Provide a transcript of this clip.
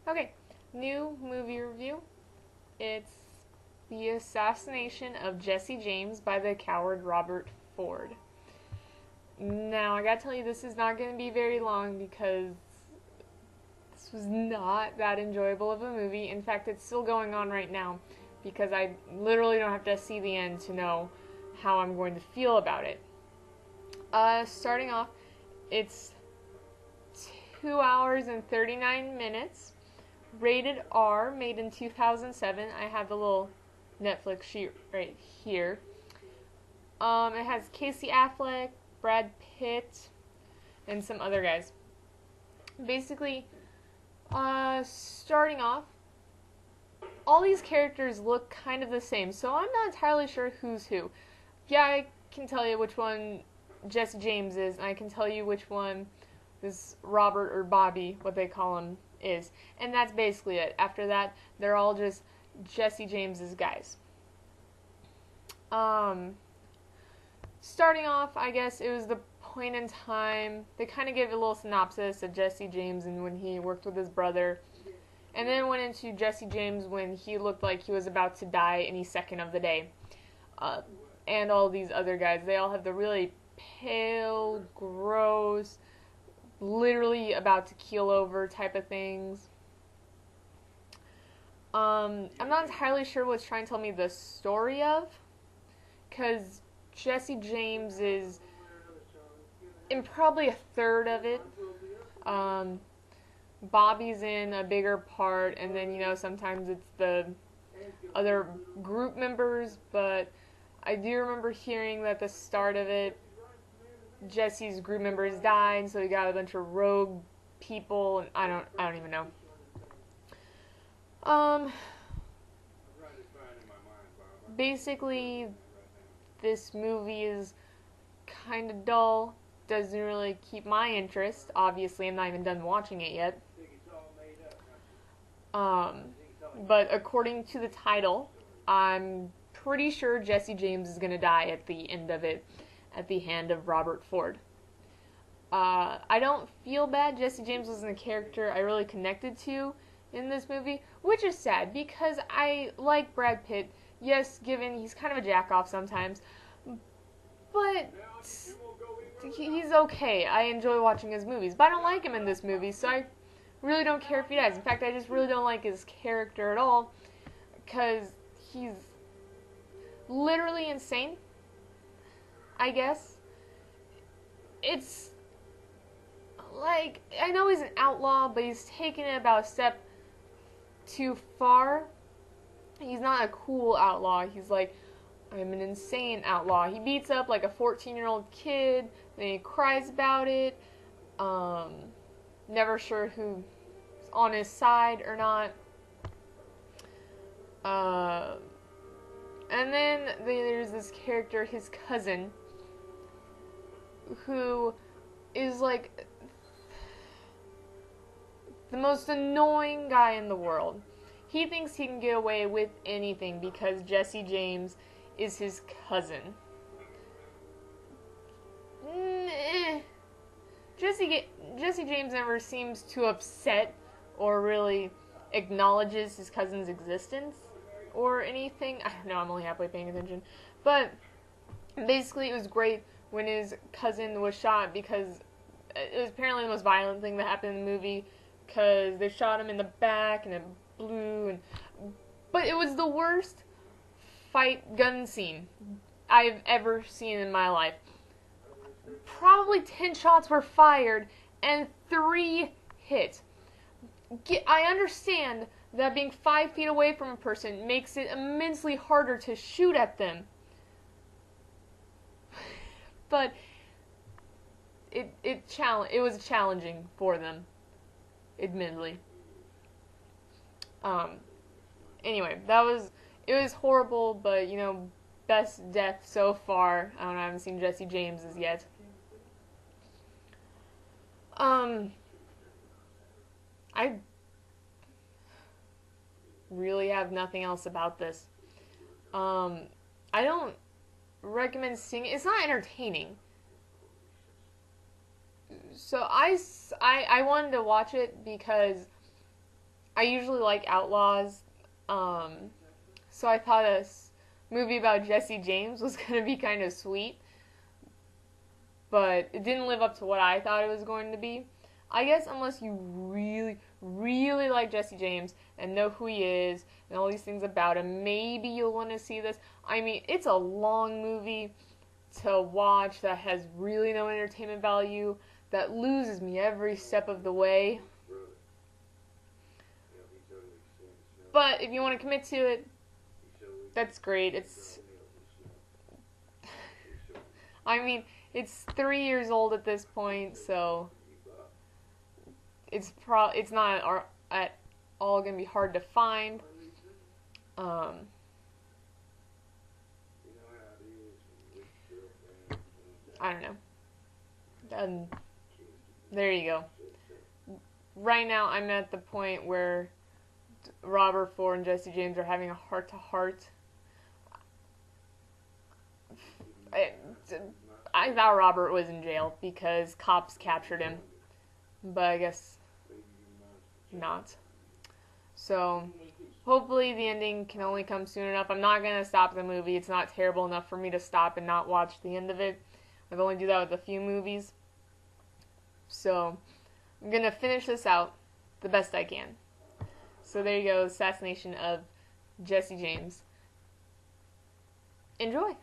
Okay, new movie review. It's The Assassination of Jesse James by the coward Robert Ford. Now, I gotta tell you, this is not gonna be very long because this was not that enjoyable of a movie. In fact, it's still going on right now because I literally don't have to see the end to know how I'm going to feel about it. Starting off, it's 2 hours and 39 minutes. Rated R, made in 2007. I have the little Netflix sheet right here. It has Casey Affleck, Brad Pitt, and some other guys. Basically, starting off, all these characters look kind of the same, so I'm not entirely sure who's who. Yeah, I can tell you which one Jesse James is, and I can tell you which one this Robert or Bobby, what they call him, is. And that's basically it. After that, they're all just Jesse James's guys. Starting off, I guess it was the point in time, they kind of gave a little synopsis of Jesse James and when he worked with his brother. And then went into Jesse James when he looked like he was about to die any second of the day. And all these other guys, they all have the really pale, gross, literally about to keel over type of things. I'm not entirely sure what it's trying to tell me the story of, because Jesse James is in probably a third of it. Bobby's in a bigger part, and then, sometimes it's the other group members, but I do remember hearing that at the start of it, Jesse's group members died, so he got a bunch of rogue people, and I don't even know. Basically, this movie is kind of dull, doesn't really keep my interest. Obviously, I'm not even done watching it yet. But according to the title, I'm pretty sure Jesse James is going to die at the end of it, at the hand of Robert Ford. I don't feel bad. Jesse James wasn't a character I really connected to in this movie, which is sad because I like Brad Pitt. Yes, given he's kind of a jack-off sometimes, but he's okay. I enjoy watching his movies, but I don't like him in this movie, so I really don't care if he dies. In fact, I just really don't like his character at all because he's literally insane, I guess. It's like, I know he's an outlaw, but he's taken it about a step too far. He's not a cool outlaw. He's like, I'm an insane outlaw. He beats up like a 14-year-old kid, then he cries about it. Never sure who's on his side or not. And then there's this character, his cousin, who is like the most annoying guy in the world. He thinks he can get away with anything because Jesse James is his cousin. Jesse James never seems too upset or really acknowledges his cousin's existence or anything. I don't know, I'm only halfway paying attention. But basically, it was great when his cousin was shot because it was apparently the most violent thing that happened in the movie because they shot him in the back and it blew. But it was the worst fight gun scene I've ever seen in my life. Probably 10 shots were fired and 3 hit. I understand that being 5 feet away from a person makes it immensely harder to shoot at them. But it was challenging for them, admittedly. Anyway, it was horrible, but best death so far. I don't know, I haven't seen Jesse James's yet. I really have nothing else about this. I don't recommend seeing it. It's not entertaining. So I wanted to watch it because I usually like outlaws, um, so I thought movie about Jesse James was gonna be kind of sweet, but it didn't live up to what I thought it was going to be. I guess unless you really, really like Jesse James and know who he is and all these things about him, maybe you'll want to see this. I mean, it's a long movie to watch that has really no entertainment value, that loses me every step of the way. But if you want to commit to it, that's great. I mean, it's 3 years old at this point, so it's not at all gonna be hard to find. Um, I don't know. And there you go. Right now, I'm at the point where Robert Ford and Jesse James are having a heart-to-heart. I thought Robert was in jail because cops captured him, but I guess not. So hopefully the ending can only come soon enough. I'm not going to stop the movie. It's not terrible enough for me to stop and not watch the end of it. I've only do that with a few movies. So I'm going to finish this out the best I can. So there you go, Assassination of Jesse James. Enjoy!